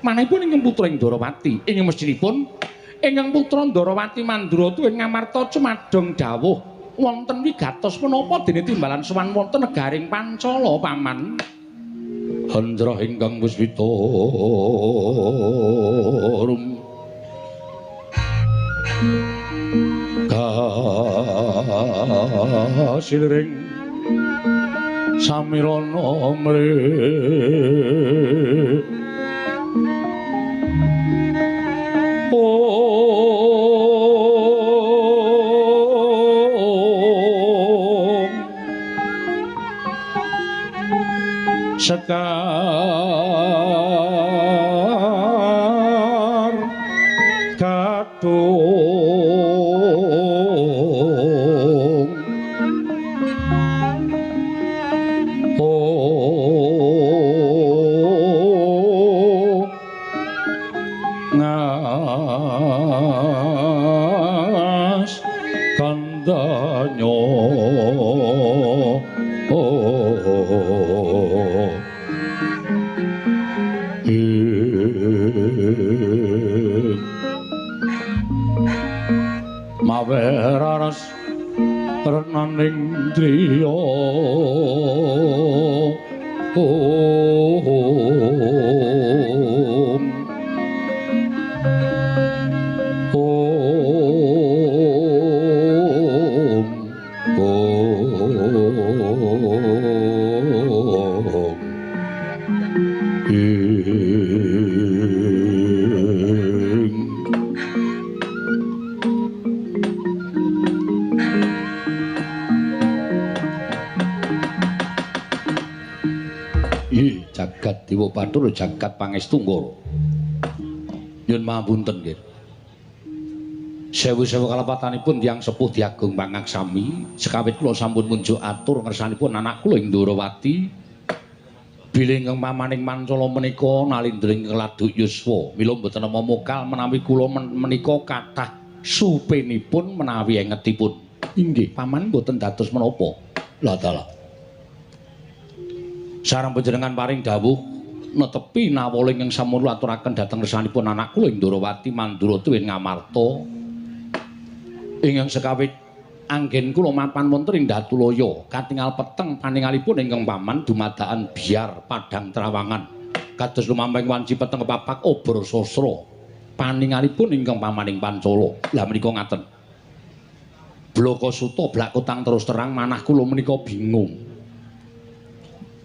manahipun ingkang putra ing Ndarawati ing mestinipun ingkang putra Ndarawati Mandura ing Ngamarta cumadong dawuh wonten wigatos menapa dene timbalan sowan wonten negaring Pancala paman Hanjrah ingkang Puspita rum kasilring samirana mrih Sekar kadung ngas kandanyo maweraras renaning driya jagat Dewa Bathara jagat pangestu Nggara. Nyuwun mapunten nggih. Sewu-sewu kalepatanipun tiyang sepuh diagung pangaksami, sekawit kula sampun munjuk atur ngersanipun anak kula ing Ndarawati. Bilih ingkang pamaning Mancala menika nalindring keladuk yuswa, mila mboten nama mokal menawi kula menika kathah supenipun menawi engetipun. Inggih, paman mboten dados menapa. Lah dalah. Sareng panjenengan paring dawuh netepi nawala ingkang sampun aturaken dhateng resanipun anak kula ing Ndarawati Mandura tuwin Ngamarta ingkang sekawit anggen kula mapan wonten ing Datulaya katingal peteng paningalipun ingkang paman dumadakan biar Padang Trawangan kados lumamping wanci peteng kepapak obor sastra paningalipun ingkang pamaning Pancala. Lah menika ngaten. Blaka Suta blak kutang terus terang manah kula menika bingung.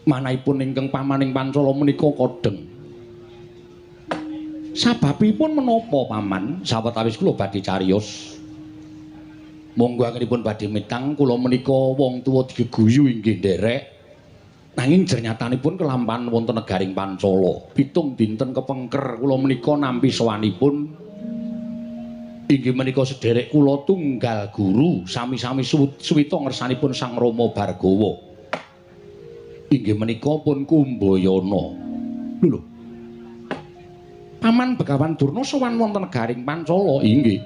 Manahipun ingkang pamaning Pancala menika kodeng. Sababipun menapa paman? Sawetawis kula badhe cariyos. Monggo anggenipun badhe mitang kula menika wong tuwa digeguyu inggih nderek. Nanging jernyatanipun kelampahan wonten negaring Pancala. 7 dinten kepengker kula menika nampi sowanipun inggih menika sederek kula tunggal guru sami-sami suwita ngersanipun Sang Rama Bargawa. Inggih menika pun Kumbayana. Lho. Paman Begawan Durna sowan wonten negaring Pancala. Inggih.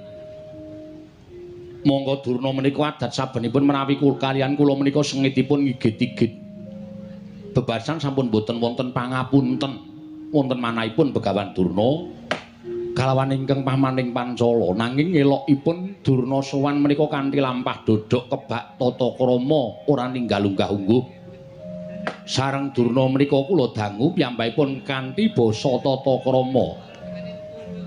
Monggo Durna menika adat sabenipun menawi kaliyan kula menika sengitipun ngigit-igit. Bebasan sampun boten wonten pangapunten wonten manahipun Begawan Durna kalawan ingkang pamaning Pancala. Nanging elokipun Durna sowan menika kanthi lampah dodok kebak tata krama ora ninggal unggah-ungguh. Sareng Durna menika kula dangu piyambakipun kanthi basa tata krama.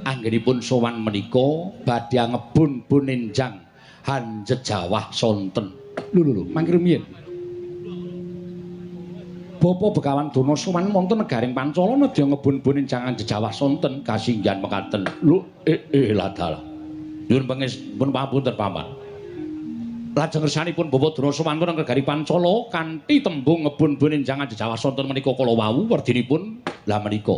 Anggenipun sowan menika badhe ngebun-bun enjang hanjejawah sonten. Lho, mangkir miyen. Bapa Begawan Durna sowan wonten negaring Pancala nedya ngebun-bun enjang hanjejawah sonten kasinggihan mekaten. Lho, lah dalah. Nyuwun pangapunten paman. Lajeng ngersanipun Bapak Durna sowan wonten negari Pancala kanthi tembung ngebun-bun enjang hanjejawah sonten menika kala wau werdinipun. Lah menika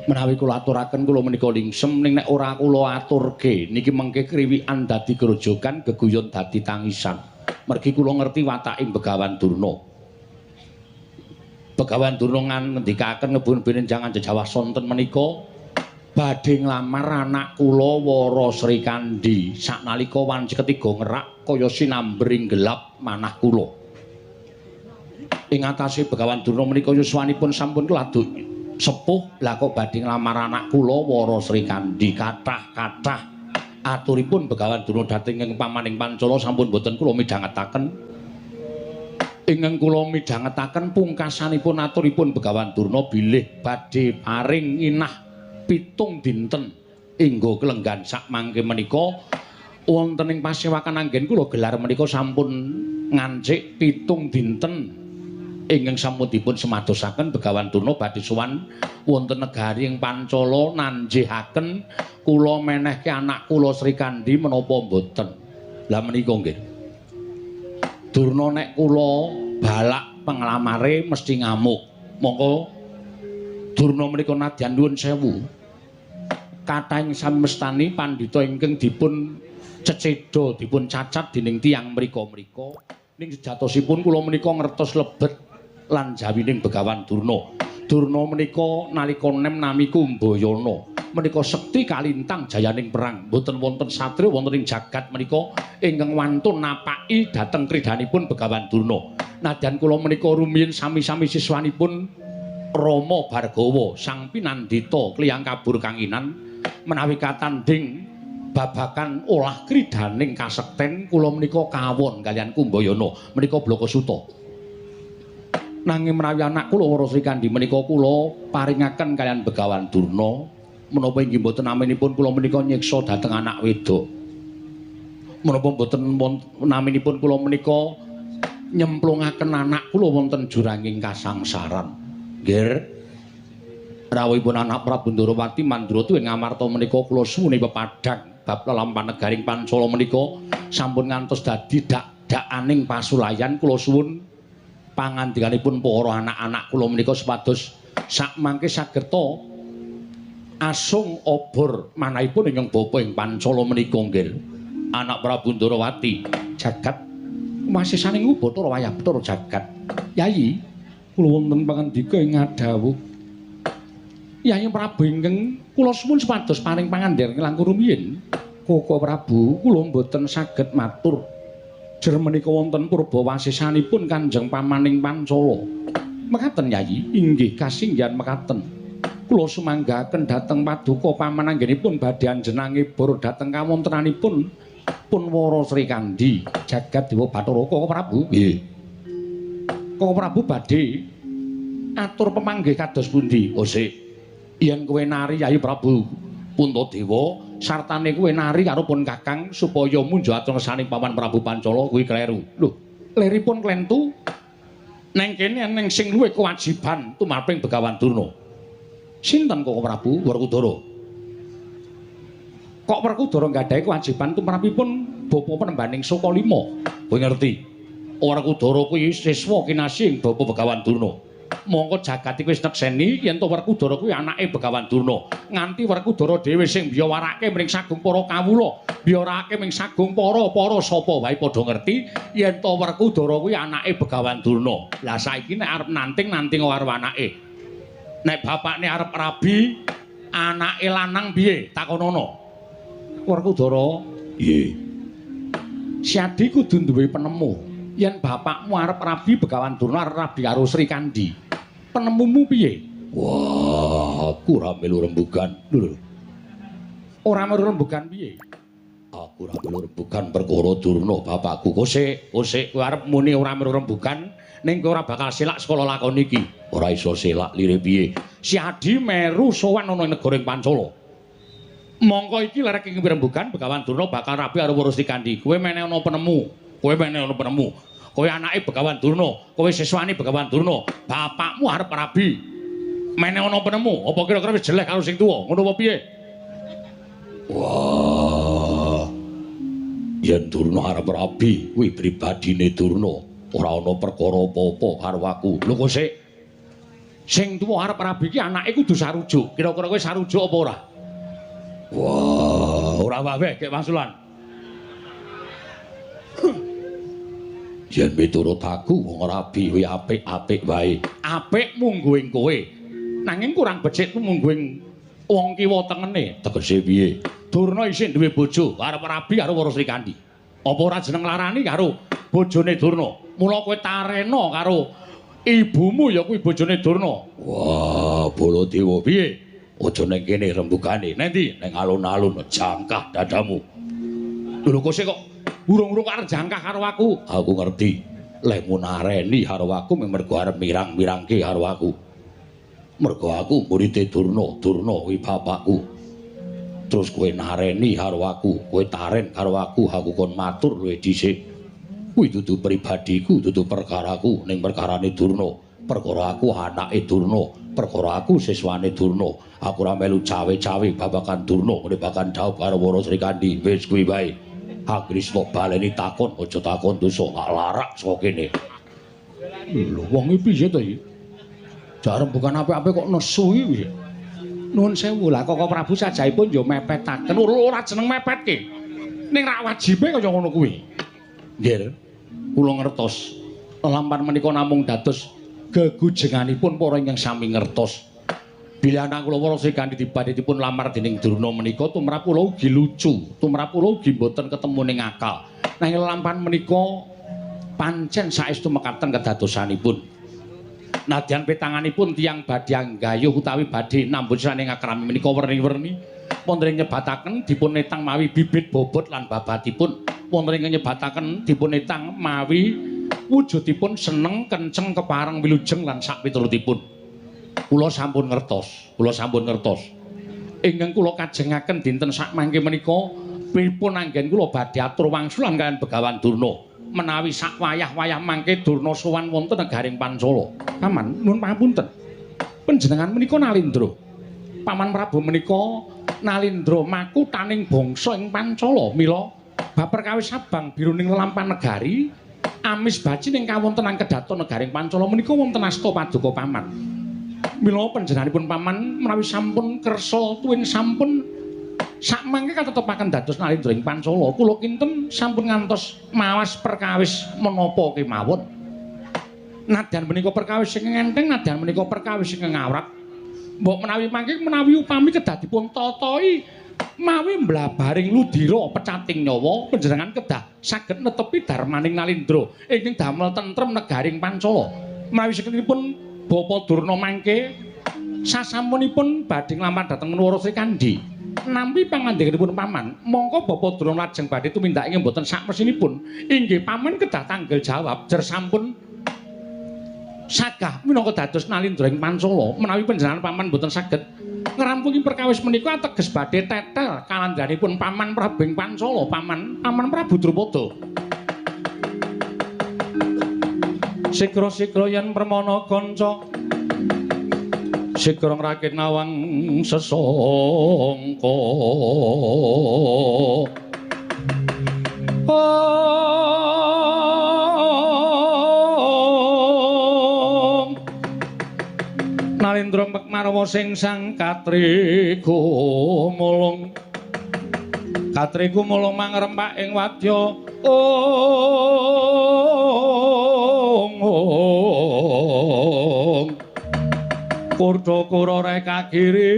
menawi kula aturaken kula menika lingsem ning nek ora kula aturke niki mengke kriwikan dadi grojogan geguyon dadi tangisan. Mergi kula ngerti watake Begawan Durna. Begawan Durna ngendikaken ngebun-bun enjang hanjejawah sonten menika badhe nglamar anak kula Wara Sri Kandi saknalika wanci ketiga ngerak kaya sinambring gelap manah kula. Ing atase Begawan Durna menika yuswanipun sampun keladuk sepuh lah kok badhe nglamar anak kula Wara Srikandhi kathah-kathah aturipun Begawan Durna dhateng ing pamaning Pancala sampun boten kula midhangetaken ingkang kula midhangetaken pungkasanipun aturipun Begawan Durna bilih badhe paring inah 7 dinten inggo kelenggan sak mangke menika wonten ing pasewakan anggen kula gelar menika sampun ngancik 7 dinten ingkang sampun dipun semadosaken Begawan Durna badhe sowan wonten negari ing Pancala nanjihaken kula menehke anak kula Srikandhi menapa mboten. Lah menika nggih. Durna nek kula balak penglamare mesti ngamuk. Monggo Durna menika nadyan nuwun sewu. Kathahing samestani pandhita ingkang dipun ceceda dipun cacat dening tiyang mrika-mrika ning sejatosipun kula menika ngertos lebet lan jawining Begawan Durna. Durna menika nalika nem nami Kumbayana menika sekti kalintang jayaning perang. Mboten wonten satriya wonten ing jagat menika ingkang wantun napaki dhateng kridanipun Begawan Durna. Nadyan kula menika rumiyin sami-sami siswanipun Rama Bargawa sang pinandita kliyang kabur kanginan menawi katanding babakan olah kridaning kasekten kula menika kawon kaliyan Kumbayana menika Blakasuta. Nanging menawi anak kula Wara Srikandhi menika kula paringaken kaliyan Begawan Durna menapa inggih mboten naminipun kula menika nyiksa dhateng anak wedok. Menapa mboten naminipun kula menika nyemplungaken anak kula wonten juranging kasangsaran. Nggih. Rawuhipun anak Prabu Ndarawati Mandratu ing Ngamarta menika kula suwune pepadhang bab lelampahan negaring Pancala menika sampun ngantos dadi dak-dakaning pasulayan kula suwun pangandikanipun para anak-anak kula menika supados sak mangke sagerta asung obor manahipun ingkang bapa ing Pancala menika nggih. Anak Prabu Ndarawati jagat masih saning Bathara wayah Bathara jagat. Yayi kula wonten pangandika ing ngadhawuh. Yayi Prabu ingkang kula suwun supados paring pangandikan langkung rumiyin. Koko Prabu kula mboten saged matur jer menika wonten purbawasisanipun Kanjeng Pamaning Pancala. Mekaten Yayi, inggih kasinggihan mekaten. Kula sumanggaken dhateng paduka pamananggenipun badhe anjenange bor dhateng kawontenanipun pun Wara Srikandhi jagat Dewa Bathara. Koko Prabu nggih. Koko Prabu badhe atur pemanggih kados pundi? Oh sik. Yen kowe nari Yayi Prabu Puntadewa sartane kowe nari karo pun Kakang supaya munjo atur ngersani paman Prabu Pancala kuwi kleru. Lho, leripun klentu neng kene neng sing luwih kewajiban tumaping Begawan Durna. Sinten Koko Prabu? Werkudara. Kok Werkudara nggadahi kewajiban tumrapipun bapa penembaning Sukalima? Kowe ngerti? Werkudara kuwi siswa kinasih bapa Begawan Durna. Mongko jagat iki wis nekseni yen to Werkudara kuwi anake Begawan Durna. Nganti Werkudara dhewe sing biyawarake mring sagung para kawula, biyawarake mring sagung para sapa wae padha ngerti yen to Werkudara kuwi anake Begawan Durna. Lah saiki nek arep nanting karo anake. Nek bapakne arep rabi, anake lanang piye? Takonono. Werkudara, nggih. Si Adi kudu duwe penemu. Yen bapakmu arep rabi Begawan Durna arep rabi karo Srikandhi. Penemumu piye? Wah, aku ora melu rembugan. Lho. Ora melu rembugan piye? Aku ora melu rembugan perkara Durna bapakku. Kosek, kowe arep muni ora melu rembugan ning kowe ora bakal selak sekolah lakon iki. Ora iso selak lire piye? Si Adi meru sowan ana ing negara Pancala. Mongko iki lerek ing rembugan Begawan Durna bakal rabi karo Wara Srikandhi. Kowe meneh ana penemu. Kowe anake Begawan Durna, kowe siswane Begawan Durna. Bapakmu arep rabi. Meneh ana penemu. Apa kira-kira wis jelek karo sing tuwa? Ngono apa piye? Wah. Yen Durna arep rabi, kuwi pribadine Durna. Ora ana perkara apa-apa karo aku. Lho kok sik. Sing tuwa arep rabi iki anake kudu sarujuk. Kira-kira kowe sarujuk apa ora? Wah, ora wae kek masulan. Yen miturut aku wong rabi kuwi apik-apik wae. Apik munggo ing kowe. Nanging kurang becik munggo ing wong kiwa tengene. Tegese piye? Durna isih duwe bojo arep rabi karo Wara Srikandhi. Apa ora jeneng larani karo bojone Durna? Mula kowe tarena karo Ibumu ya kuwi bojone Durna. Wah, Baladewa piye? Aja ning kene rembugane. Ning ndi? Ning alun-alun jangkah dadamu. Lho kok sik kok urung-urung arep jangkah karo aku. Aku ngerti. Lek mun areni karo aku mergo arep mirang-mirangke karo aku. Mergo aku murid Durna, Durna kuwi bapakku. Terus kowe nareni karo aku, kowe taren karo aku kon matur luwih dhisik. Kuwi dudu pribadiku, dudu perkaraku ning perkarane Durna. Perkara aku anake Durna, perkara aku siswane Durna. Aku ora melu cawe-cawe babagan Durna, ngene bakan dhaup karo Wara Srikandi. Wis kuwi wae. Agrisna baleni takon, aja takon dosa, tak larak saka kene. Lho wong iki piye to iki? Jarem bukan apik-apik kok nesu iki. Nuwun sewu lah Koko Prabu sajaipun ya mepetaken ora jeneng mepetke. Ning rak wajibe kaya ngono kuwi. Nggih. Kula ngertos. Lampan menika namung dados gegujenganipun para ingkang sami ngertos. Bila anak kula Wara Srikandi dipun lamar dening Durna menika tumrap kula ugi lucu, tumrap kula ugi mboten ketemu ning akal. Nanging lampan menika pancen saestu mekaten kedadosanipun. Nadyan petanganipun tiyang badhe anggayuh utawi badhe nambut saning akrami menika werni-werni wonten ing nyebataken dipun netang mawi bibit bobot lan babatipun wonten ing nyebataken dipun netang mawi wujudipun seneng kenceng kepareng wilujeng lan sak piturutipun. Kula sampun ngertos, ingkang kula kajengaken dinten sak mangke menika pripun anggen kula badhe atur wangsulan kaliyan Begawan Durna. Menawi sak wayah-wayah mangke Durna sowan wonten negaring Pancala. Paman, nuwun pangapunten. Panjenengan menika Nalindra. Paman Prabu menika Nalindra makutaning bangsa ing Pancala. Mila bab perkawis Sabang biruning lelampahan negari, amis baci ning kawontenan kedaton negaring Pancala menika wonten asta paduka paman. Mila panjenenganipun paman menawi sampun kersa tuwin sampun sakmangke katetepaken dados Nalindra ing Pancala, kula kinten sampun ngantos mawas perkawis menapa kemawon. Nadyan menika perkawis sing enteng, nadyan menika perkawis sing ngawrat. Mbok menawi mangke menawi upami kedah dipun tatoi mawi mblabaring ludira pecating nyawa, panjenengan kedah saged netepi darmaning Nalindra ingkang damel tentrem negaring Pancala. Menawi sakenipun Bapa Durna mangke sasampunipun badhe nglamar dhateng Wara Srikandi. Nampi pangandikanipun paman, mongko Bapa Durna lajeng badhe tumindak ing mboten sakmesinipun. Inggih paman kedah tanggel jawab jer sampun sagah minangka dados Nalindra ing Pancala. Menawi panjenengan paman mboten saged ngrampungi perkawis menika ateges badhe tetel kalandhanipun paman Prabu ing Pancala, paman Prabu Drupada. Sigra-sigra yen permana kanca sigra ngrakit nawang sesangka. Nalindra marwa sing sang katriku mulung mangrempak ing wadya Kurda kurare kagiri-giri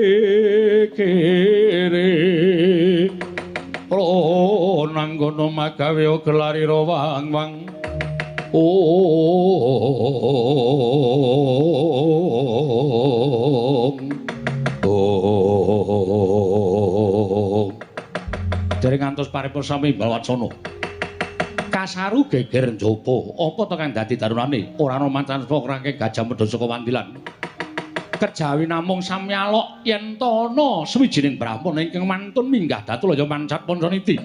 nanggono magawe gelarira wang-wang dereng ngantos paripurna sami Balwacana kasaru geger njaba apa to kang dadi darunane ora ana mancan krangke Gajah Medha saka Wandilan kejawi namung samyalok yen to ana sawijining brahmana ingkang mantun minggah Datulaya Mancat Pancaniti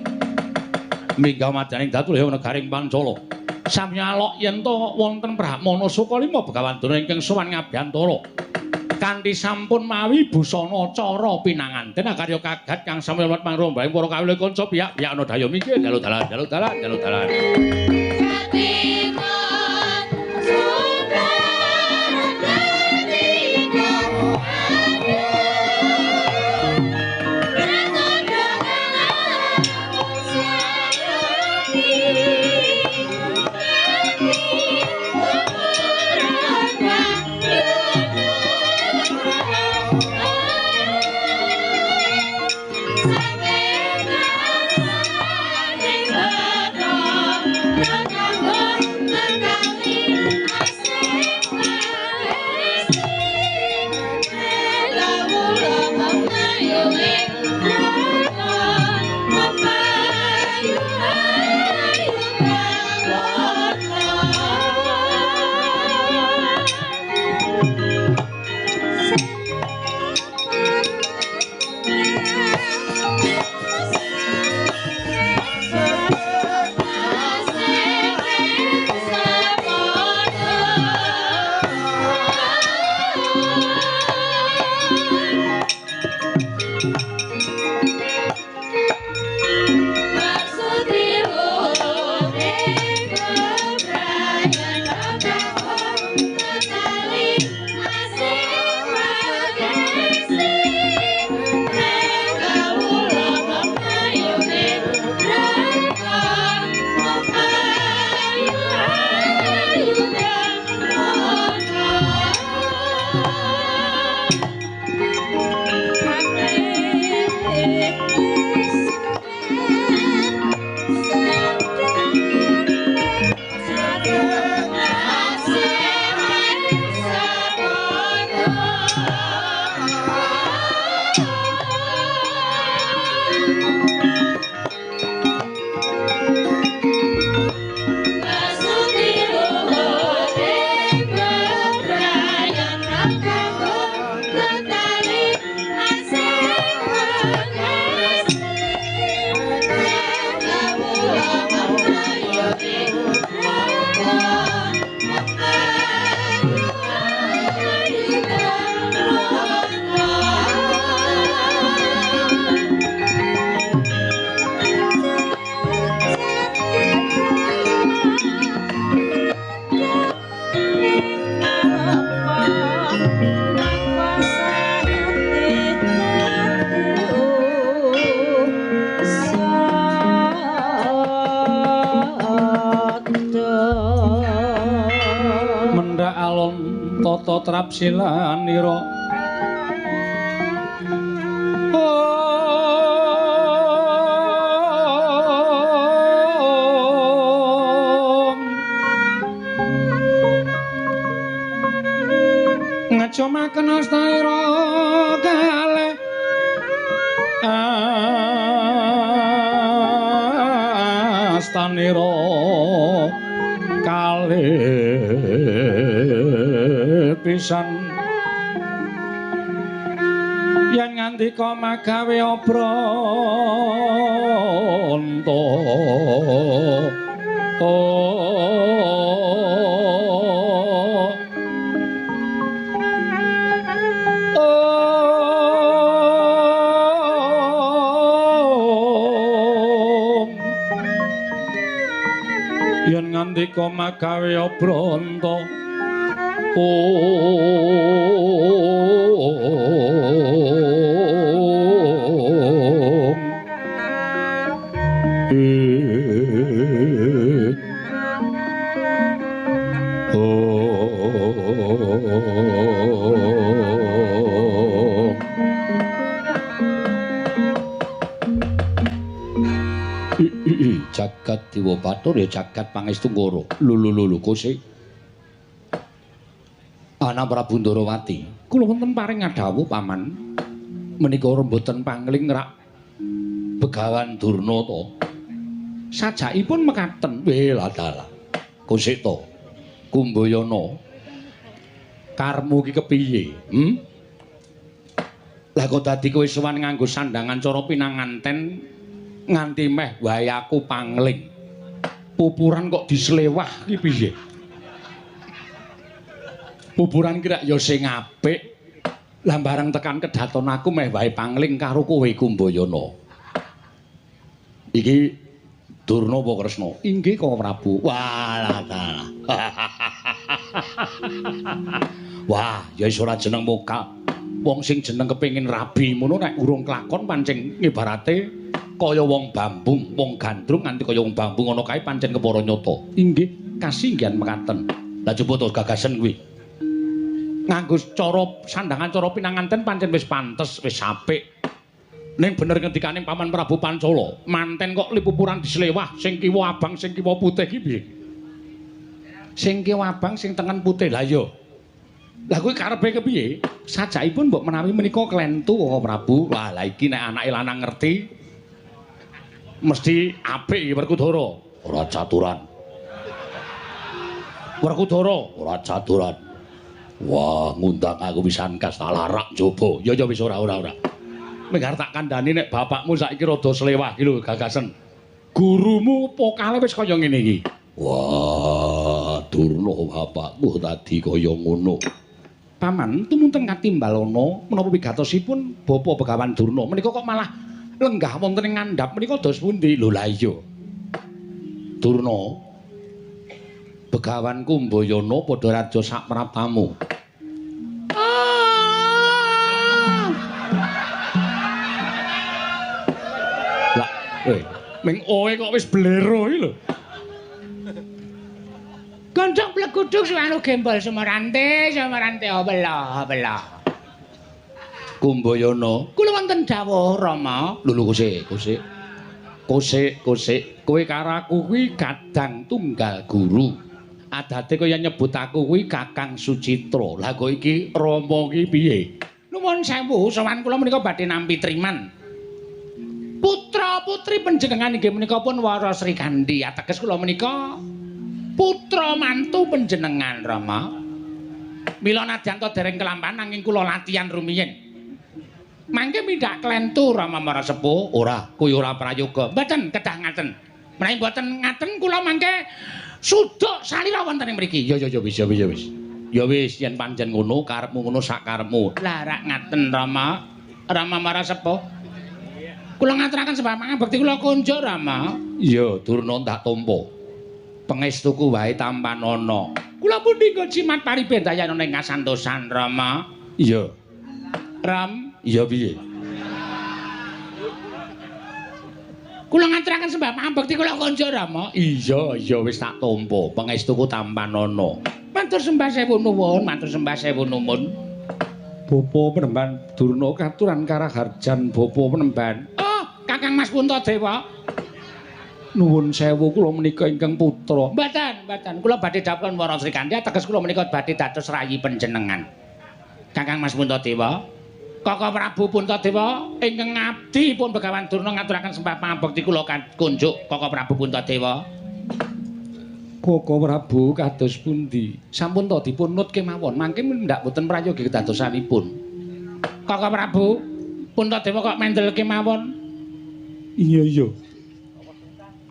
minggah madyaning Datulaya negaring Pancala samyalok yen to wonten brahmana Sukalima Begawan Durna ingkang sowan ngabiyantara kanthi sampun mawi busana cara pinanganten karya kagat kang samyalot mangrombaing para kawula kanca piyak-piyak ana daya mikir dalu dalan Trapsilanira ngacomaken astaira kalih astanira kalih pisan yen ngandika magawe obranta yen ngandika magawe obranta jagat Dewa Bathara ya jagat pangestu Ngara. Lho Kosi. Ana Prabu Ndarawati, kula wonten paring ngadhawuh paman menika rembutan pangling rak Begawan Durna to. Sajakipun mekaten, weladala. Kosi to. Kumbayana. Karmu ki kepiye? Lah kok dadi kowe sowan nganggo sandangan cara pinanganten nganti meh wae aku pangling. Pupuran kok dislewah ki piye? Pupuran kira ya sing apik. Lah bareng tekan kedaton aku meh wae pangling karo kowe Kumbayana. Iki Durna apa Kresna? Inggih Kang Prabu. Walah. Wah, ya iso ora jeneng mokal. Wong sing jeneng kepengin rabi ngono nek urung kelakon pancen ngibarate kaya wong bambung, wong gandrung nganti kaya wong bambung ngono kae pancen kepara nyata. Inggih, kasinggihan mekaten. Lah coba to gagasan kuwi. Nganggo cara sandangan cara pinanganten pancen wis pantes, wis apik. Ning bener ngendikane Paman Prabu Pancala, manten kok lipupuran dislewah, sing kiwa abang, sing kiwa putih ki piye? Sing kiwa abang, sing tengen putih. Lah iya. Lah kuwi karepe kepiye? Sajakipun mbok menawi menika klentu kok Prabu. Wah, lah iki nek anake lanang ngerti mesti apik iki Werkudara. Ora caturan. Werkudara, ora caturan. Wah, ngundang aku pisan kas tak larak coba. Ya wis ora. Menggar tak kandhani nek bapakmu saiki rada slewah iki lho gagasen. Gurumu pokale wis kaya ngene iki. Wah, Durna bapakku tadi kaya ngono. Paman, tumunten Katimbalana menapa wigatosipun Bapa Begawan Durna menika kok malah lenggah wonten ing ngandhap menika dos pundi? Lho la iya. Durna Begawan Kumbayana padha raja sak praptamu. Lah, ming oe kok wis blero iki lho. Gondhong pleguduk suwanu gembol Sumarante obela. Kumbayana, kula wonten dawuh Rama. Lho Kosik. Kowe karo aku kuwi kadang tunggal guru. Adate kaya nyebut aku kuwi Kakang Sucitra. Lah kok iki Rama iki piye? Nuwun sewu, sowan kula menika badhe nampi triman. Putra putri panjenengan inggih menika pun Wara Sri Kandi. Ateges kula menika putra mantu panjenengan Rama. Mila nadyan to dereng kelampan nanging kula latihan rumiyin. Mangke mindak klentu Rama Marasepuh. Ora, kuwi ora prayoga. Mboten kedah ngaten. Menawi mboten ngaten kula mangke suduk salira wonten ing mriki. Ya wis. Ya wis yen pancen ngono karepmu ngono sak karepmu. Lah rak ngaten Rama Marasepuh. Kula ngaturaken sembah pangabekti kula kunjuk Rama. Iya, Durna tak tampa. Pangestuku wae tampanana. Kula pun dinggo jimat paribendayana ning kasantosan Rama. Iya. Ram, iya piye? Kula ngaturaken sembah pangabekti kula kunjuk Rama. Iya wis tak tampa. Pangestuku tampanana. Matur sembah sewu nuwun. Bapa Penemban Durna katuran karaharjan Bapa Penemban. Oh, Kakang Mas Puntadewa. Nuwun sewu kula menika ingkang putra. Mboten. Kula badhe dapur Wara Sri Kandi ateges kula menika badhe dados rayi panjenengan. Kakang Mas Puntadewa, Kaka Prabu Puntadewa ingkang ngabdi pun Begawan Durna ngaturaken sembah pangabekti kula kunjuk Kaka Prabu Puntadewa. Kaka Prabu kados pundi? Sampun to dipun nut kemawon, mangke ndak boten prayogi kedadosanipun. Kaka Prabu Puntadewa kok mendel kemawon? Iya.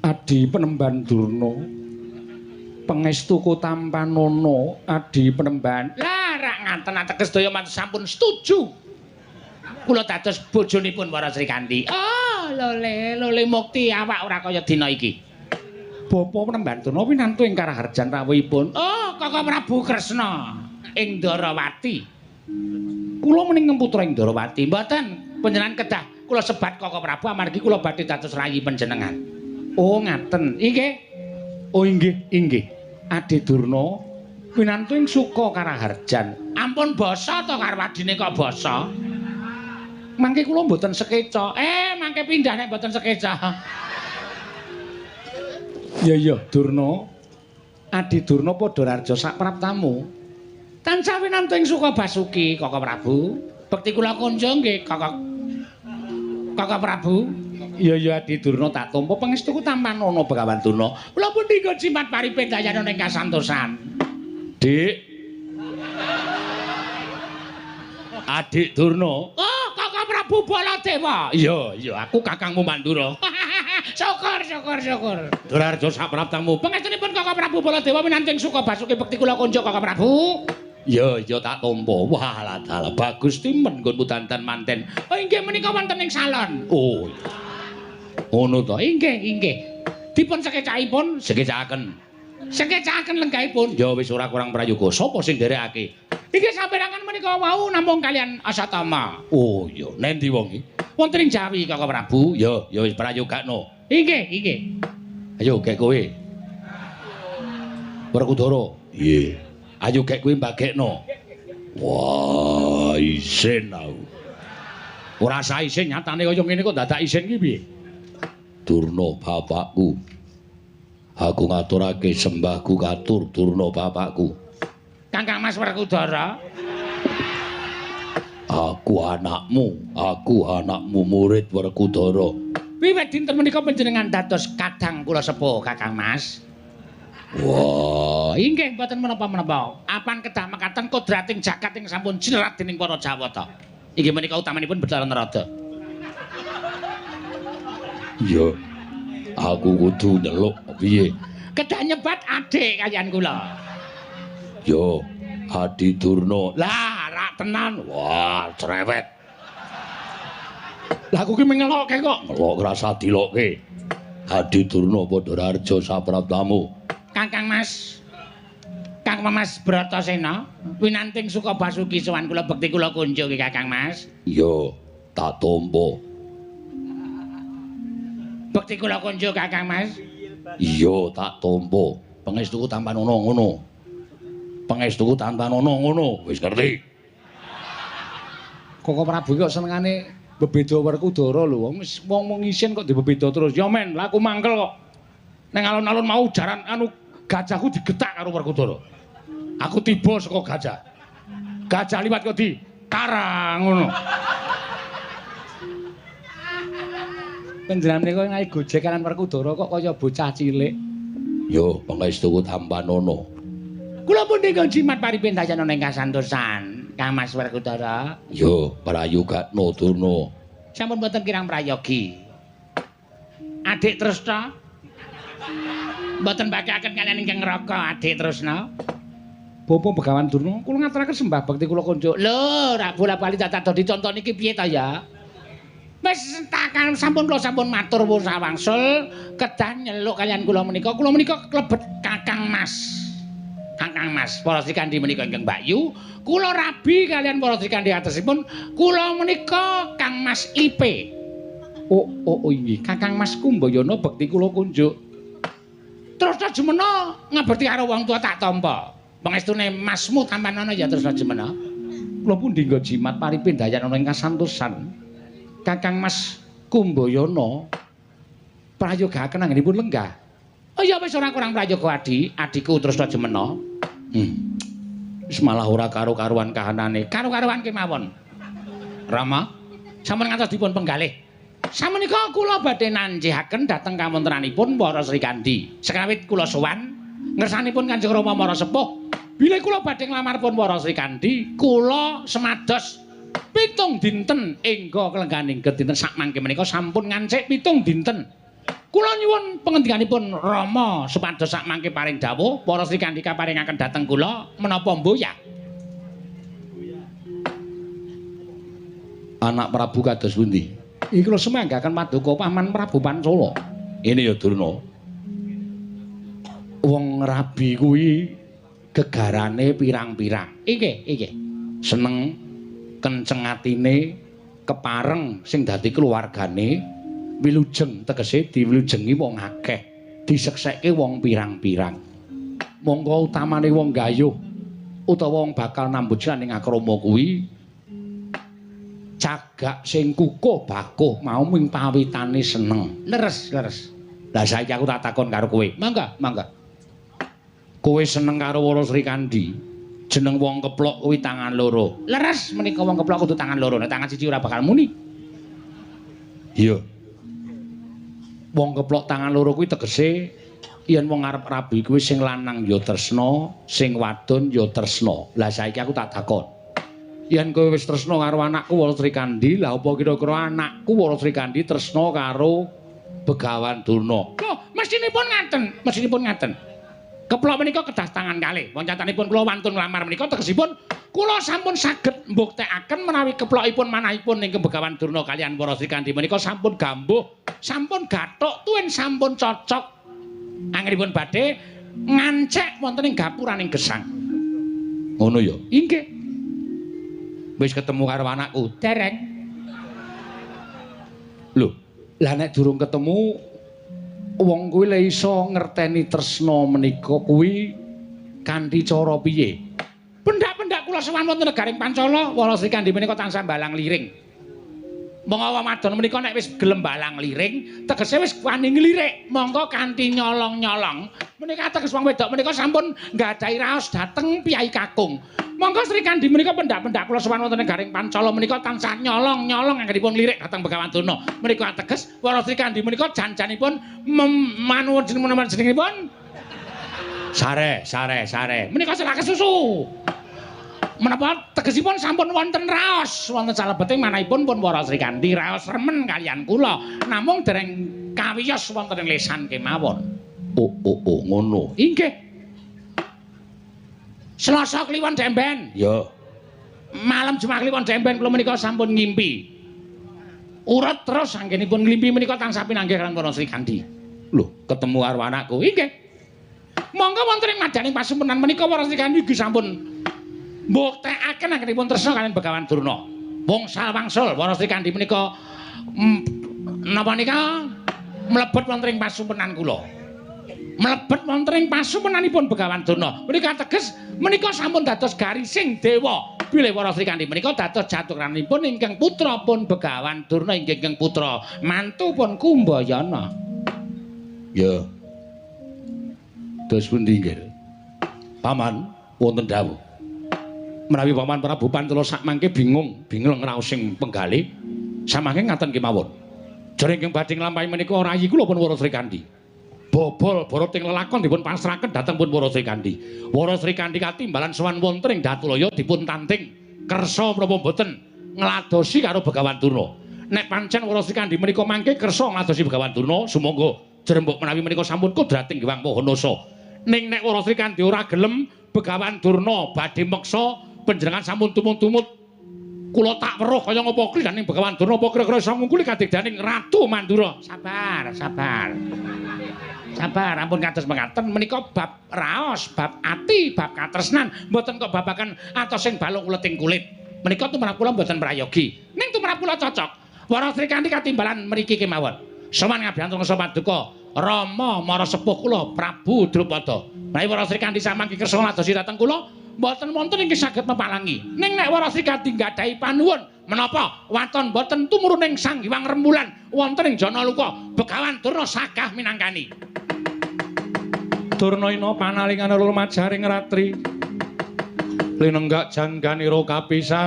Adi Penemban Durna. Pangestuku tampanana Adi Penemban. Lah rak ngaten ateges daya sampun setuju. Kula dados bojonipun Wara Sri Kandi. Oh, lole mukti awak ora kaya dina iki. Bapa Penemban Durna winantu ing karaharjan rawuhipun. Oh, Kaka Prabu Kresna ing Ndarawati. Kula mening putra ing Ndarawati. Mboten panjenengan kedah kula sebat Kaka Prabu amargi kula badhe dados rayi panjenengan. Oh, ngaten. Inggih. Oh, inggih. Adi Durna winantu ing Suka Karaharjan. Ampun basa to karo adine kok basa. Mangke kula mboten sekeca. Mangke pindah nek mboten sekeca. Iya, Durna. Adi Durna padha raja sak praptamu. Tansah winantu ing Suka Basuki, Kaka Prabu. Bekti kula kunjung nggih, Kaka Prabu. Iya, Adi Durna tak tampa pangestuku tampanana Begawan Durna. Kula pun dinggo jimat paripendayana ning kasantosan. Dik. Adik Durna. Oh, Kaka Prabu Baladewa. Iya, aku kakangmu Mandura. Syukur. Durarja sak praptamu. Pangestunipun Kaka Prabu Baladewa winantu ing Suka Basuki bekti kula kunjuk Kaka Prabu. Iya tak tampa. Wah, dalah bagus timen nggonmu dandan manten. Oh, inggih menika wonten ing salon. Oh. Ngono to. Inggih. Dipun sekecakipun, sekecakaken lenggahipun. Ya wis ora kurang prayoga. Sapa sing nderekake? Inggih saperangan menika wau namung kalian Asatama. Oh iya, nendi wong iki? Wonten ing Jawi Kaka Prabu. Ya wis prayogakno. Inggih. Ayo gek kowe. Werkudara. Nggih. Ayo gek kowe mbagekno. Wah, isin aku. Ora sah isin nyatane kaya ngene kok dadak isin iki piye? Durna bapakku. Aku ngaturake sembahku katur Durna bapakku. Kakang Mas Werkudara. Aku anakmu murid Werkudara. Wiwit dinten menika panjenengan dados kadang kula sepuh Kakang Mas. Wah, inggih mboten menapa-menapa. Apan kedah mekaten kodrating jagat ing sampun jinerat dening para Jawata. Inggih menika utamanipun Bathara Narada. Iya. Aku kudu nyeluk piye? Kedah nyebat adik kalian kula. Yo, Adi Durna. Lah, rak tenan. Wah, cerewet. Lah aku ki mengelokke kok. Ngelok rasa dilokke. Adi Durna padha raja sapraptamu. Kakang Mas. Kang Mas Bratasena, winanting suka basuki sowan kula bekti kula kunjuk Kakang Mas. Iya, tak tampa. Bekti kula kunjuk Kakang Mas. Iya, tak tampa. Pangestuku tanpa ngono. Pangestuku tanpa ngono. Wis ngerti. Kok Prabu kok senengane bebeda Werkudara lho. Wong isin kok dibebeda terus. Ya men, lah aku mangkel kok. Neng alun-alun mau jaran anu gajahku digetak karo Werkudara. Aku tiba saka gajah. Gajah liwat kok di karang ngono. Panjenengan menika ngai gojek kanan Werkudara kok kaya bocah cilik. Yo, pangestuku tampanono. Kula pun ning jimat paripendayana ning kasantosan, Kang Mas Werkudara. Yo, prayogatna Durna. Sampun mboten kirang prayogi. Adik Tresna. Mboten bakaken kalian ingkang neraka, Adik Tresna. Bapak Begawan Durna, kula ngaturaken sembah bekti kula kunjuk. Lho, rak bola-bali dadak dicontoh niki piye ta ya? Wis takan sampun matur pun sawangsul kedah nyeluk kalian kula menika klebet Kakang Mas. Kakang Mas, para Srikandhi menika ingkang Mbakyu, kula rabi kalian para Srikandhi atesipun, kula menika Kang Mas Ipe. Oh inggih, Kakang Mas Kumbayana bekti kula kunjuk. Terus jemena ngaberti karo wong tua tak tampa. Pangestune Masmu tampanana ya terus jemena. Kula pun dinggo jimat paripendayana ing kasantosan. Kakang Mas Kumbayana prayogaken anggenipun lenggah. Oh ya wis ora kurang prayoga adiku terus jemena. Wis malah ora karo-karuan kahanane. Karo-karuan kemawon. Rama, sampun ngantos dipun penggalih. Samenika kula badhe nanjihaken dhateng kawontenanipun para Srikandhi. Sekawit kula sowan ngersanipun Kanjeng Rama Mara Sepuh. Bilih kula badhe nglamar pun para Srikandhi, kula semados 7 dinten engga kelengganing gedinten sak mangke menika sampun ngancik 7 dinten. Kula nyuwun pangendikanipun Rama supados sak mangke paring dawuh para Srikandhi kaparingaken dhateng kula menapa mboyah. Anak Prabu kados pundi? Iki kula semanggaken paduka Paman Prabu Pancala. Ini ya Durna. Wong rabi kuwi gegarane pirang-pirang. Iki. Seneng kenceng atine, kepareng sing dadi keluargane, wilujeng tegese diwilujengi wong akeh, diseksekke wong pirang-pirang. Monggo utamane wong gayuh utawa wong bakal nambut ning akrama kuwi cagak sing kukuh bakuh mau ming pawitane seneng. Leres. Lah saiki aku tak takon karo kowe. Mangga. Kowe seneng karo Wara Srikandhi. Jeneng wong keplok kuwi tangan loro. Leres menika wong keplok kudu tangan loro. Nek tangan siji ora bakal muni. Iya. Wong keplok tangan loro kuwi tegese yen wong arep rabi kuwi sing lanang ya tresna, sing wadon ya tresna. Lah saiki aku tak takon. Yen kowe wis tresna karo anakku Wara Srikandhi, lha apa kira-kira anakku Wara Srikandhi tresna karo Begawan Durna? Loh, mesinipun ngaten. Keplok menika kedah tangan kalih. Woncatanipun kula wantun nglamar menika tegesipun kula sampun saged mbuktekaken menawi keplokipun manahipun ing Begawan Durna kaliyan Wara Srikandhi menika sampun gambuh, sampun gathuk tuwin sampun cocok. Anggenipun badhe ngancek wonten ing gapuraning gesang. Ngono ya? Inggih. Wis ketemu karo anakku? Dereng. Lho, lah nek durung ketemu wong kuwi lek iso ngerteni tresna menika kuwi kanthi cara piye? Pendak-pendak kula sowan wonten negaring Pancala, Wara Srikandhi menika tansah balang liring. Mengawa wadon menika nek wis gelem balang liring, tegese wis wani nglirik. Monggo kanthi nyolong-nyolong. Menika teges wong wedok menika sampun nggadahi raos dhateng piyai kakung. Monggo Sri Kandi menika pendak-pendak kula sowan wonten ing Garing Pancala menika tansah nyolong-nyolong anggenipun lirik dhateng Begawan Durna. Menika teges para Sri Kandi menika janjanipun manuwun jenenganipun sare. Menika seraken susu. Menapa tegesipun sampun wonten raos wonten salebeting manahipun pun para Sri Kandi raos remen kaliyan kula namung dereng kawiyos wonten ing lesan kemawon. Oh ngono. Inggih. Selasa kliwon demben. Ya. Malam Jumat kliwon demben kula menika sampun ngimpi. Urut terus anggenipun nglimpi menika tansah pinanggih kaliyan para Sri Kandi. Lho, ketemu karo anakku. Inggih. Monggo wonten ing madaning pasumpenan menika para Sri Kandi nggih sampun mbuktekaken anggenipun tresna kaliyan Begawan Durna. Wangsul wangsul para Sri Kandi menika napa nika mlebet wonten ing pasumpenan kula. Mlebet wonten ing pasumpenanipun Begawan Durna. Menika teges menika sampun dados garising dewa. Bilih para Sri Kandi menika dados jaturanipun ingkang putra pun Begawan Durna ingkang putra mantu pun Kumbayana. Ya. Dos pundi nggih? Paman wonten dawuh. Menawi Paman Prabu Pancala sak mangke bingung raosing penggalih, samangke ngaten kemawon. Jare ingkang badhe nglampahi menika rayi kula pun para Sri Kandi. Bobol boroting lelakon dipun pasrahaken dhateng pun para Sri Kandi. Para Sri Kandi katimbalan sowan wonten ing Datulaya dipun tanting kersa menapa mboten ngladosi karo Begawan Durna. Nek pancen para Sri Kandi menika mangke kersa ngladosi Begawan Durna, sumangga jrembug menawi menika sampun kodrating Hyang Mahanasa. Ning nek para Sri Kandi ora gelem Begawan Durna badhe meksa panjenengan sampun tumut-tumut kula tak weruh kaya ngapa klidaning Begawan Durna apa kira-kira isa ngungkuli kadigdaning Ratu Mandura. Sabar. Ampun kados mekaten menika bab raos, bab ati, bab katresnan, mboten kok babagan atosing balung uleting kulit. Menika tumrap kula mboten prayogi. Ning tumrap kula cocok. Para Sri Kandi katimbalan mriki kemawon. Sowan ngabiyantung sapaduka Rama Mara sepuh kula Prabu Drupada. Menawi para Sri Kandi samangke kersa ngladosi dhateng kula, mboten wonten ingkang saged mepalangi. Ning nek para Sri Kandi nggadahi panuwun menapa waton mboten tumuruning Sang Hyang Rembulan wonten ing Janaluka, Begawan Durna sagah minangkani. Durnaina panalingan lur majaring ratri. Linenggak jangganira kapisanan.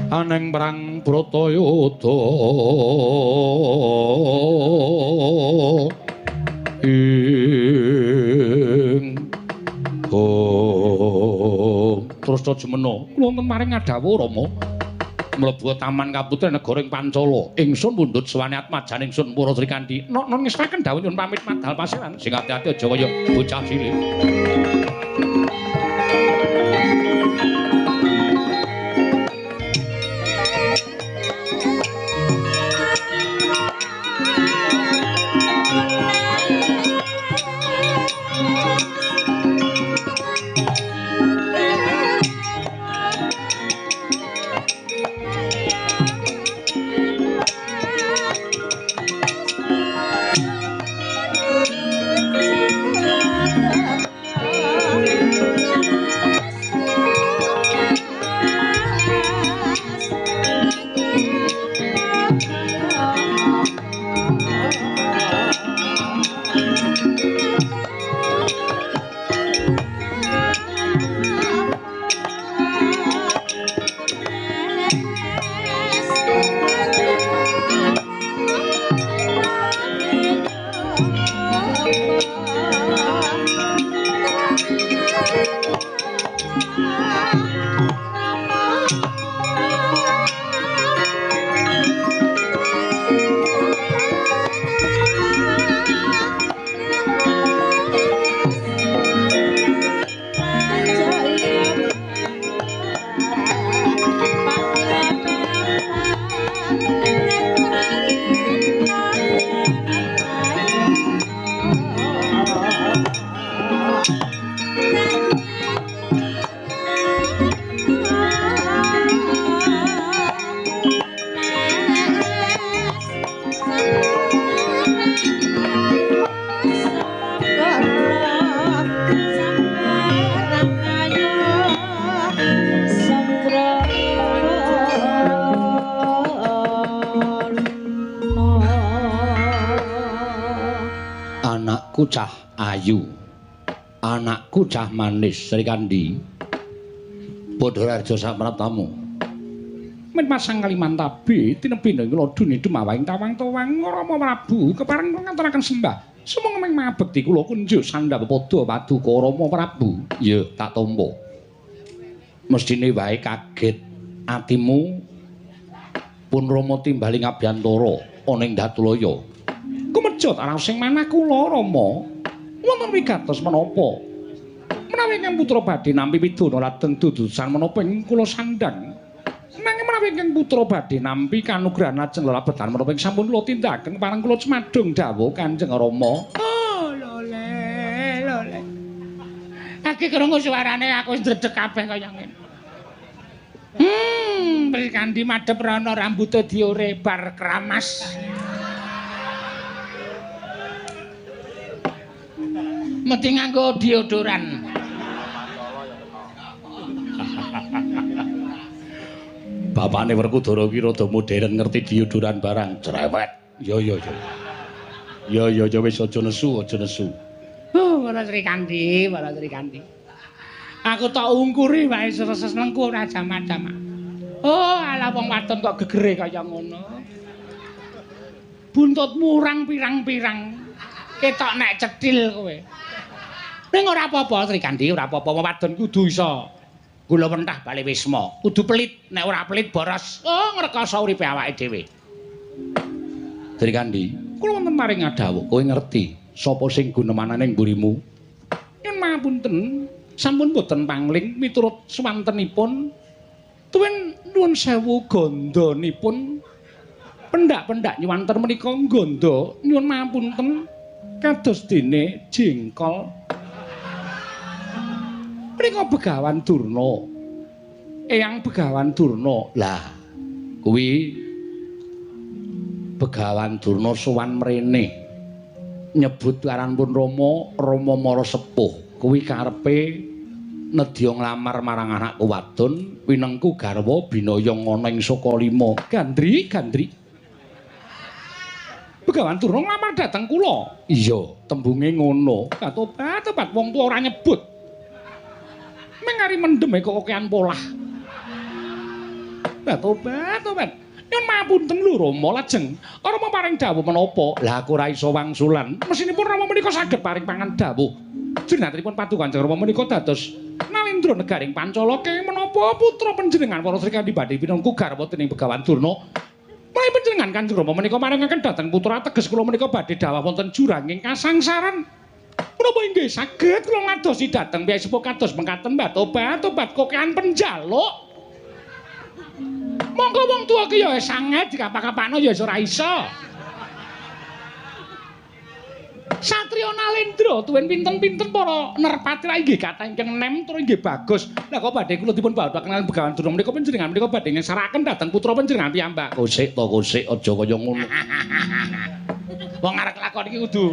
Aneng perang Bratayuda. Terus Jemena wonten maring ngadhawuh Rama mlebu taman kaputren negaring Pancala ingsun mundhut sawane atmajan ingsun para Sri Kandi non ngestaken dawuh nyuwun pamit madhal pasiran sing ati-ati aja kaya bocah cilik. cah ayu. Anakku cah manis, Sri Kandi. Padha raja sapratamu. Men pasang Kalimantabe tinepi kula dune dumawahing tawang-tawang Rama Prabu kepareng ngaturaken sembah. Sumeng meng mabekti kula kunjuk sandhap padha paduka Rama Prabu. Ya, tak tampa. Mestine wae kaget atimu pun Rama timbaling abiyantara ana ing Datulaya. Kumejot arang sing manah kula Rama. Wonten wigatos menapa? Menawi ingkang putra badhe nampi pidana lajeng dudusan menapa ing kula sandhang. Nanging menawi ingkang putra badhe nampi kanugrahan lajeng lelabetan menapa ing sampun kula tindakaken pareng kula cemadung dawuh Kanjeng Rama. Oh, lole. Aki krungu suarane aku wis ndredeg kabeh kaya ngene. Pri Kandi madhep rono rambute diore bar kramas. Mesti nganggo deodoran. Bapakne Werkudara ki rada modern ngerti deodoran barang cerewet. Yo wis aja nesu. Para Sri Kandi. Aku tak ungkuri wae senengku ora jaman-jaman. Oh, ala wong wadon kok gegere kaya ngono. Buntutmu urang pirang-pirang. Ketok nek cethil kowe. Ning ora apa-apa Sri Kandi, ora apa-apa wadon kudu iso gula mentah bali wisma. Kudu pelit, nek ora pelit boros. Oh, ngrekoso uripe awake dhewe. Sri Kandi, kula wonten maring adawuh, kowe ngerti sapa sing gunemanane mburimu? Nyun mapunten, sampun boten pangling miturut swantenipun. Tuwin nuwun sewu gandhanipun. Pendak-pendak nyuwanten menika gandha nyuwun mapunten kados dene jengkol. Menika Begawan Durna. Eyang Begawan Durna. Lah, kuwi Begawan Durna sowan mrene nyebut aranipun Rama Mara Sepuh. Kuwi karepe nedya nglamar marang anakku wadon winengku garwa binaya ana ing Sokalima. Gandri. Begawan Durna nglamar dhateng kula. Iya, tembunge ngono. Tobat wong tuwa ora nyebut. Mengari mendem kok kokean polah. Tobat. Nyun mapunten lho Rama lajeng Rama paring dawuh menapa? Lah aku ora iso wangsulan. Mesinipun Rama menika saged paring pangan dawuh. Jenenganipun paduka Kanjeng Rama menika dados Nalendra Negaring Pancala kenging menapa putra panjenengan para Sri Kandi badhe pinangku garwa dening Begawan Durna. Menawi panjenengan Kanjeng Rama menika maringaken dhateng putra teges kula menika badhe dawuh wonten jurang ing kasangsaran. Menapa inggih saged kula ngadosi dhateng piyai sepuh kados mengkaten Mbah tobat kokean penjaluk. Monggo wong tuwa ki ya sanget dikapak-kapakno ya ora iso. Satriya Nalendra tuwin pinten-pinten para nerpati ra inggih kathah ingkang nem tur inggih bagus. Lah kok badhe kula dipun bawahaken Begawan Durna menika panjenengan menika badhe ngesaraken dhateng putra panjenengan piyambak. Kosik aja kaya ngono. Wong arek lakon iki kudu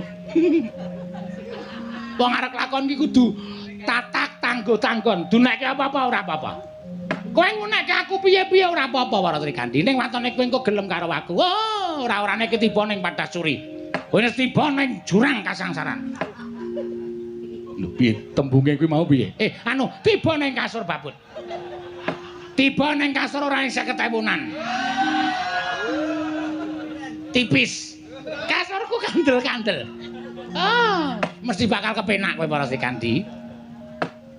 wong arek lakon iki kudu tatak tanggo-tanggon. Dunekke apa-apa ora apa-apa. Kowe ngunekke aku piye-piye ora apa-apa para Sri Kandi. Ning watone kowe engko gelem karo aku. Oh, ora-orane ki tiba ning Patasuri. Kowe wis tiba ning jurang kasangsaran. Lho piye tembunge kuwi mau piye? Tiba ning kasur babut. Tiba ning kasur ora ing 50.000-an. Tipis. Kasurku kandel-kandel. Oh, mesti bakal kepenak kowe para Sri Kandi.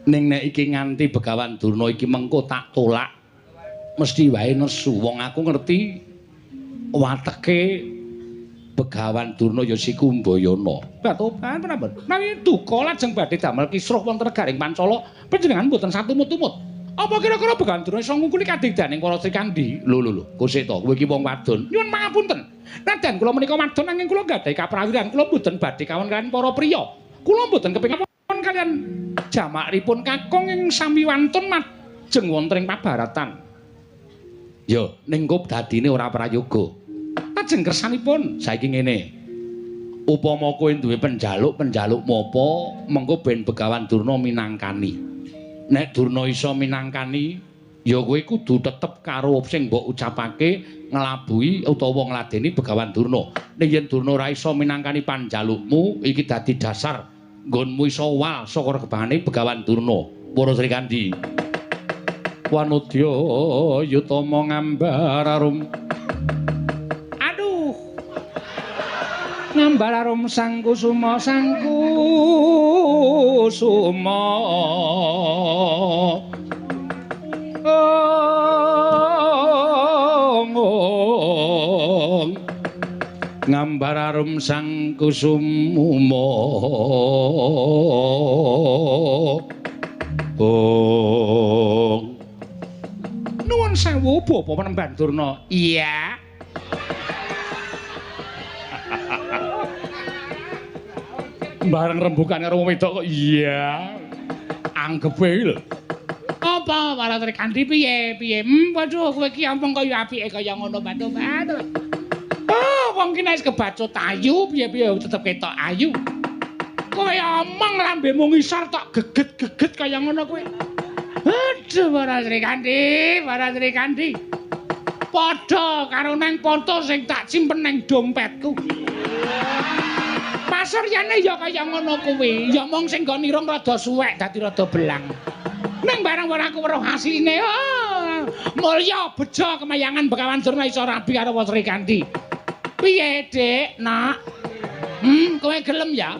Ning nek iki nganti Begawan Durna iki mengko tak tolak mesti wae nesu. Wong aku ngerti wateke Begawan Durna ya si Kumbayana. Batoban prabon. Nanging duka lajeng badhe damel kisruh wonten negaring Pancala panjenengan mboten satumut-tumut. Apa kira-kira Begawan Durna iso ngungkuli kadigdaning para Sri Kandi? Lho, kosik to, kowe iki wong wadon. Nyuwun pangapunten. Nadan kula menika wadon nanging kula gadhahi kaprawiran, kula mboten badhe kawon kaliyan para priya. Kula mboten kepengin kaliyan jamakipun kakung ing sami wantun majeng wonten ing pabaratan. Ya, ning kok dadine ora prayoga. Lajeng kersanipun saiki ngene. Upama kowe duwe penjaluk apa, mengko ben Begawan Durna minangkani. Nek Durna iso minangkani, ya kowe kudu tetep karo sing mbok ucapake nglabuhi utawa ngladeni Begawan Durna. Ning yen Durna ora iso minangkani panjalukmu, iki dadi dasar nggonmu iso wal saka regabane Begawan Durna. Para Sri Kandi. Wanudya yutama ngambar arum. Aduh. Ngambar arum sang kusuma ngambar arum sang kusuma nuwun sewu Bapa Penemban Durna. Iya. Bareng rembukan karo wong wedok kok iya. Anggepe lho. Apa para Sri Kandi piye? Waduh kowe iki ampun kaya apike kaya ngono batu-batu. Oh, wong ki nek kebacut ayu piye-piye tetep ketok ayu. Kowe omong lambemu ngisor tok geget-geget kaya ngono kowe. Aduh para Sri Kandi. Padha karo nang foto sing tak simpen nang dompetku. Pasaryane ya kaya ngono kuwi, ya mung sing nggon irung rada suwek dadi rada belang. Ning barang-barang aku weruh asline, mulya bejo kemayangan Begawan Durna iso rabi karo Sri Kandi. Piye, Dik? Nak. Kowe gelem ya?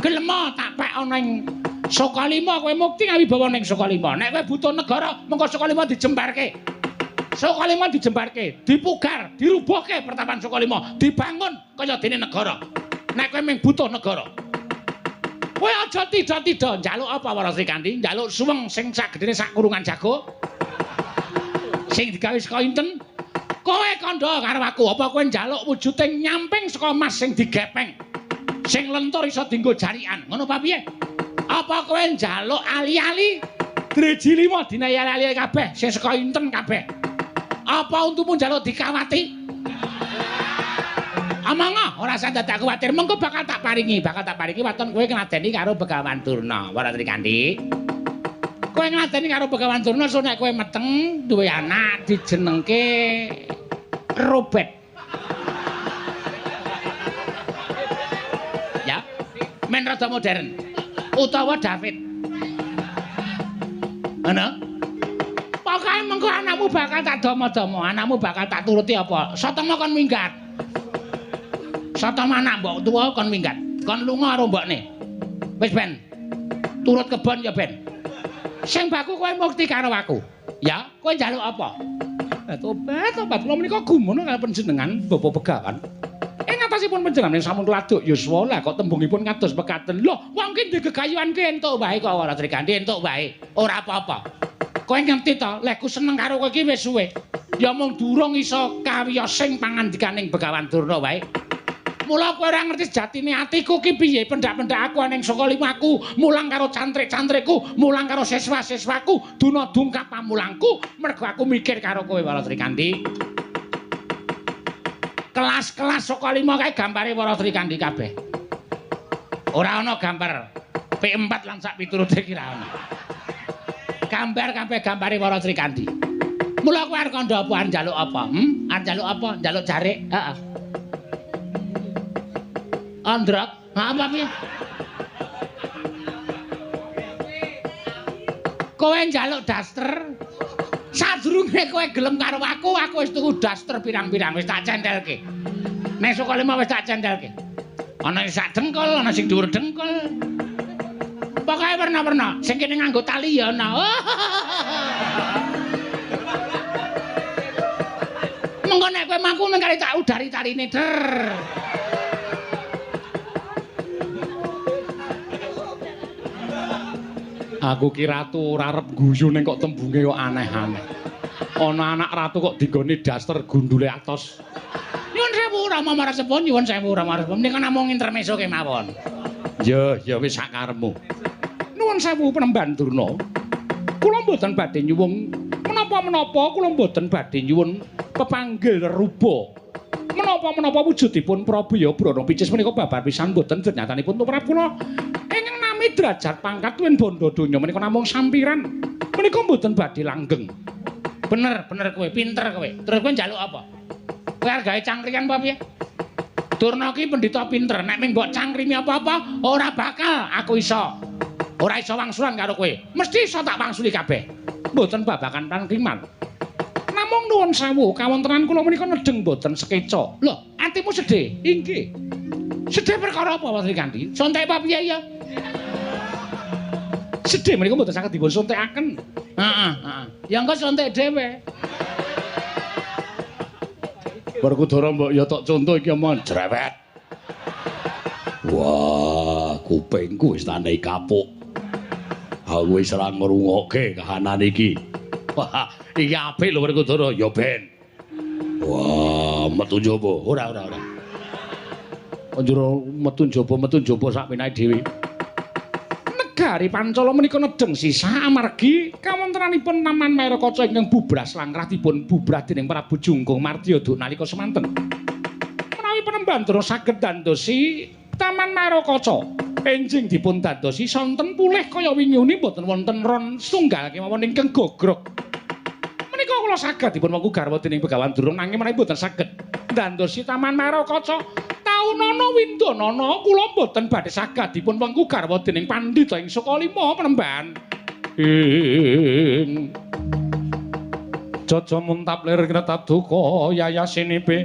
Gelem tak pek ana ing Sukalima, kowe mukti ngawibawa ning Sukalima. Nek kowe butuh negara, mengko Sukalima dijembarke. Sukalima dijembarke, dipugar, dirubuhke pertapan Sukalima, dibangun kaya dene negara. Nek kowe mung butuh negara. Kowe aja tida-tida njaluk apa para Sri Kandi? Njaluk suweng sing sagedene sak kurungan jago. Sing digawe saka inten. Kowe kandha karo aku, apa kowe njaluk wujude nyamping saka emas sing digepeng. Sing lentur iso dienggo jarikan. Ngono apa piye? Apa kowe njaluk ali-ali dreji 5 dinae ali-ali kabeh sing saka inten kabeh? Apa untumu njaluk dikawati? Amangah ora usah dadak kuwatir, mengko bakal tak paringi waton kowe ngladeni karo Begawan Durna, para Sri Kandi. Kowe ngladeni karo Begawan Durna so nek kowe meteng duwe anak dijenengke Robert. Ya, men rada modern. Utawa David. Ana? Pokoke mengko anakmu bakal tak domo-domo, anakmu bakal tak turuti apa? Satema kon minggat. Satema anak mbok tuwa kon minggat. Kon lunga karo mbokne. Wis ben. Turut kebon ya ben. Sing baku kowe mukti karo aku. Ya, kowe njaluk apa? Tobat, kula menika gumun karo panjenengan Bapak Begawan. Ing atasipun panjenengan sampun keladuk yuswa lah kok tembungipun kados mekaten. Lho, wong ki ndek gegayuhan ki entuk wae kok ora Sri Kandi entuk wae. Ora apa-apa. Kowe ngerti to, lek ku seneng karo kowe iki wis suwe. Ya mung durung iso kawiyosing pangandikaning Begawan Durna wae. Mula kowe ora ngerti sejatine atiku ki piye, pendak-pendak aku ning Sukalima aku, mulang karo cantrik-cantrikku, mulang karo siswa-siswaku, duna dungkap pamulangku, mergo aku mikir karo kowe para Sri Kandi. Kelas-kelas Sukalima kae gambare para Sri Kandi kabeh. Ora ana gambar P4 lan sak piturute ki ora ana. Gambar kabeh gambare para Sri Kandi. Mula kowe arep kandha apa njaluk apa? Arep njaluk apa? Njaluk jarik? Heeh. Andrak, apa piye? Kowe njaluk daster. Sadurunge kowe gelem karo aku wis tuku daster pirang-pirang wis tak centelke. Nek Sukalima wis tak centelke. Ana sing sak dengkul, ana sing dhuwur dengkul. Pokoke warna-warna, sing kene nganggo tali ya ana. Mengko nek kowe mampu mengkari tak udari taline der. Aku ki ratu ora arep guyu ning kok tembunge kok aneh-aneh. Ana anak ratu kok digone daster gundule atos. Nyuwun sewu Rama Marasepun, nyuwun sewu Rama Marasepun. Menika namung intermezzo kemawon. Ya wis sakarepmu. Nuwun sewu Penemban Durna. Kula mboten badhe nyuwun menapa-menapa, kula mboten badhe nyuwun pepanggil ruba. Menapa-menapa wujudipun Prabu ya Brana Picis menika babar pisan mboten ternyatipun tumrap kula. Derajat pangkat tuwin bondo donya menika namung sampiran. Menika mboten badhe langgeng. Bener kowe, pinter kowe. Terus kowe njaluk apa? Kowe arep gawe cangkrian apa piye? Durna ki pendhita pinter, nek ming mbok cangkrimi apa-apa ora bakal aku iso. Ora iso wangsulan karo kowe. Mesti iso tak wangsuli kabeh. Mboten babakan cangkriman. Namung nuwun sewu, kawontenan kula menika nedeng mboten sekeca. Lho, atimu sedih? Inggih. Sedih perkara apa Patri Kandi? Sontek apa piye ya? Sedih menika mboten saged dipun sontekaken. Heeh. Ya engko sontek dhewe. Werkudara mbok ya tok conto iki omong jrewet. Wah, kupingku wis tanai kapuk. Aku wis ora ngrungokke kahanan iki. Wah, iki apik lho Werkudara, ya ben. Wah, metu njaba. Ora. Njero metu njaba sak menahe dhewe. Negari Pancala menika nedeng sisa amargi kawontenanipun Taman Mairakaca ingkang bubras langkrah dipun bubrah dening Prabu Jungkung Martyada nalika semanten. Menawi Panembandara saged dandosi Taman Mairakaca enjing dipun dadosi sonten pulih kaya wingi mboten wonten ron setunggal kemawon ingkang gogrok. Menika kula saged dipun mangku garwa dening Begawan Durna nanging menawi mboten saged dandosi Taman Mairakaca Taunana Windanana kula mboten badhe saged dipun wengku garwa dening Pandhita ing Sukalima Penemban. Jaja muntap lir kretap duka yayasinipe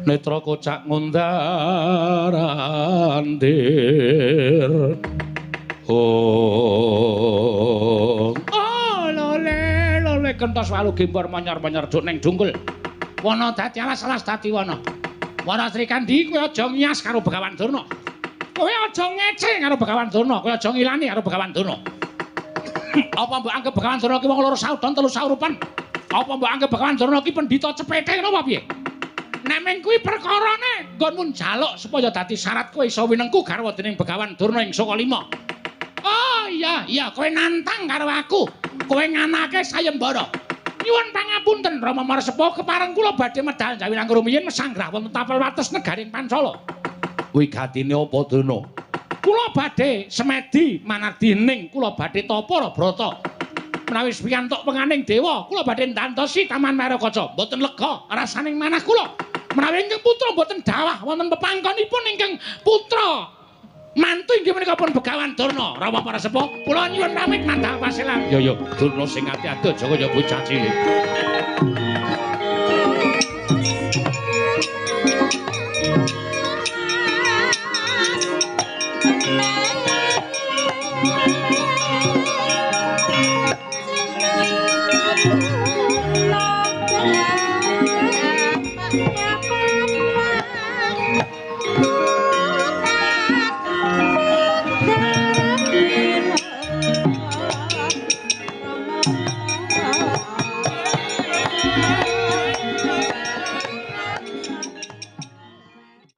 netra kocak ngundarandir. Oh lole kentos walu gembor manyar-manyar duk ning dungkul. Wana dadi alas-alas dadi wana. Wana Sri Kandi kowe aja ngias karo Begawan Durna. Kowe aja ngece karo Begawan Durna, kowe aja ngilani karo Begawan Durna. Apa mbok anggap Begawan Durna ki wong loro saudan telu saurupan? Apa mbok anggap Begawan Durna ki pendhita cepete ngono apa piye? Nek ming kuwi perkarane nggonmu njaluk supaya dadi syarat kowe iso winengku garwa dening Begawan Durna ing Sukalima. Oh iya, kowe nantang karo aku. Kowe nganake sayembara. Nyuwun pangapunten Rama Marsepa kepareng kula badhe medal jawi nang rumiyin sanggrah wonten tapel wates negaring Pancala. Wigatine apa Durna? Kula badhe semedi manardining kula badhe tapa Brata. Menawi piyantuk penganing dewa kula badhe ndantosi Taman Mairakaca. Mboten lega rasaning manah kula. Menawi ingkang putra mboten dawah wonten pepangkonipun ingkang putra mantu inggih menika pun Begawan Durna Rama Marsepa. Kula nyuwun pamit mandhap pasilan. Ya Durna sing ati-ati aja kaya bocah cilik.